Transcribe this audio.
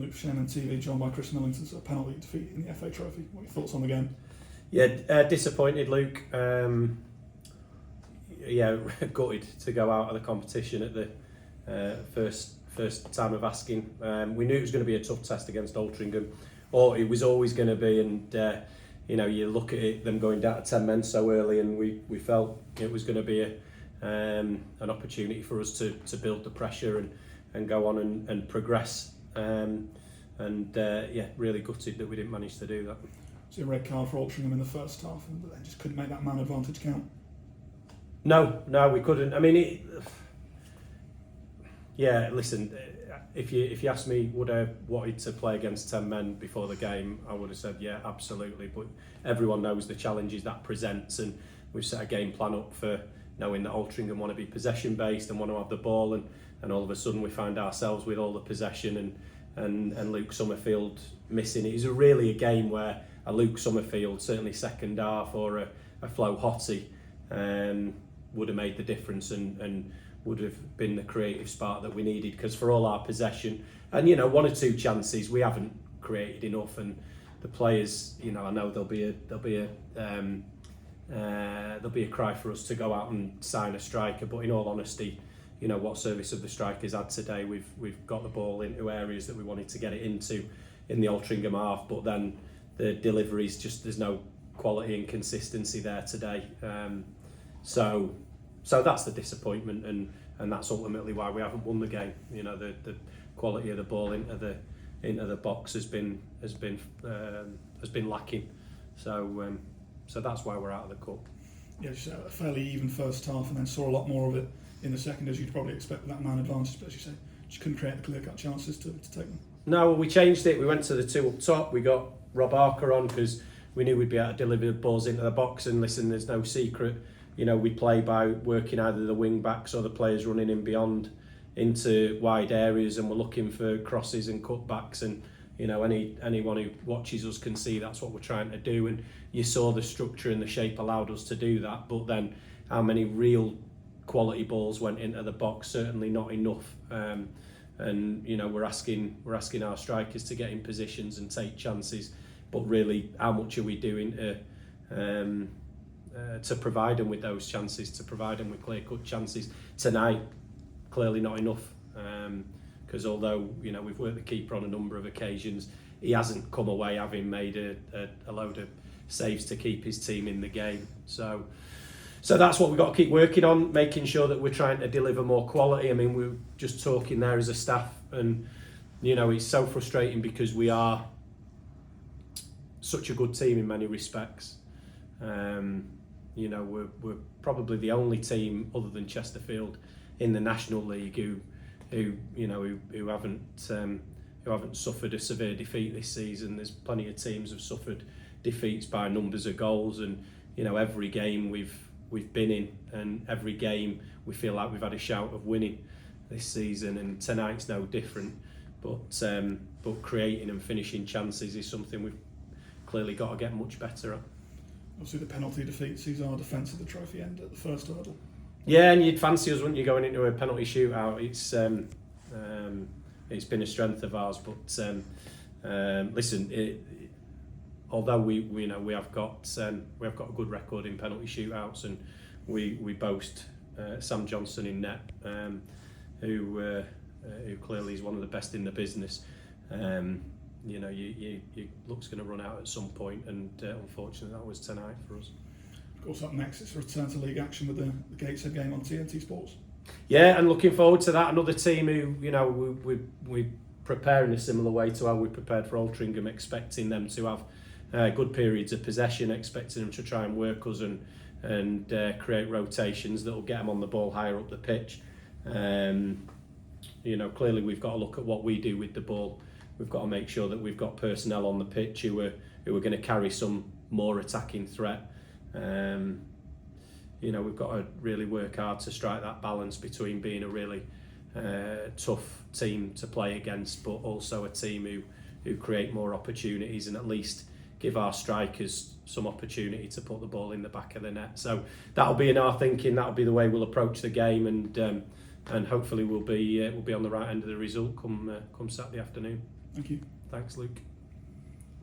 Luke shown on TV, joined by Chris Millington's penalty defeat in the FA Trophy. What are your thoughts on the game? Yeah, disappointed, Luke. Gutted to go out of the competition at the first time of asking. We knew it was going to be a tough test against Altrincham, or it was always going to be. And you look at it, them going down to 10 men so early, and we felt it was going to be an opportunity for us to build the pressure and go on and progress. Really gutted that we didn't manage to do that. So a red card for Altrincham in the first half, and they just couldn't make that man advantage count. No, we couldn't. I mean, listen. If you asked me, would I have wanted to play against 10 men before the game, I would have said yeah, absolutely. But everyone knows the challenges that presents, and we've set a game plan up for knowing that Altrincham want to be possession based and want to have the ball, and all of a sudden we find ourselves with all the possession and Luke Summerfield missing. It was really a game where a Luke Summerfield, certainly second half, or a Flo Hottie would have made the difference and would have been the creative spark that we needed, because for all our possession and one or two chances we haven't created enough, and the players, I know there'll be a cry for us to go out and sign a striker, but in all honesty, what service of the strikers had today, we've got the ball into areas that we wanted to get it into in the Altrincham half, but then the deliveries, just there's no quality and consistency there today. So that's the disappointment, and that's ultimately why we haven't won the game. The quality of the ball into the box has been lacking. So that's why we're out of the cup. Yeah, just a fairly even first half, and then saw a lot more of it in the second, as you'd probably expect with that man advantage. But as you say, just couldn't create the clear-cut chances to take them. No, we changed it. We went to the two up top. We got Rob Arker on because we knew we'd be able to deliver balls into the box. And listen, there's no secret. We play by working either the wing backs or the players running in beyond into wide areas, and we're looking for crosses and cutbacks. And anyone who watches us can see that's what we're trying to do. And you saw the structure and the shape allowed us to do that. But then, how many real quality balls went into the box? Certainly not enough. We're asking our strikers to get in positions and take chances, but really, how much are we doing to provide them with those chances, to provide them with clear-cut chances? Tonight, clearly not enough, because although we've worked the keeper on a number of occasions, he hasn't come away having made a load of saves to keep his team in the game. So that's what we've got to keep working on, making sure that we're trying to deliver more quality. I mean, we're just talking there as a staff, and it's so frustrating because we are such a good team in many respects. We're probably the only team other than Chesterfield in the National League who haven't suffered a severe defeat this season. There's plenty of teams have suffered defeats by numbers of goals, and every game we've been in, and every game we feel like we've had a shout of winning this season, and tonight's no different. But creating and finishing chances is something we've clearly got to get much better at. Obviously the penalty defeat sees our defence at the trophy end at the first hurdle. Yeah, and you'd fancy us, wouldn't you, going into a penalty shootout? It's been a strength of ours, but listen, although we have got a good record in penalty shootouts, and we boast Sam Johnson in net, who clearly is one of the best in the business. Your luck's going to run out at some point, and unfortunately that was tonight for us. Of course, up next it's a return to league action with the Gateshead game on TNT Sports. Yeah, and looking forward to that. Another team who we prepare in a similar way to how we prepared for Altrincham, expecting them to have good periods of possession, expecting them to try and work us and create rotations that will get them on the ball higher up the pitch. Clearly we've got to look at what we do with the ball. We've got to make sure that we've got personnel on the pitch who are going to carry some more attacking threat. We've got to really work hard to strike that balance between being a really tough team to play against, but also a team who create more opportunities and at least give our strikers some opportunity to put the ball in the back of the net. So that'll be in our thinking. That'll be the way we'll approach the game, and hopefully we'll be on the right end of the result come Saturday afternoon. Thank you. Thanks, Luke.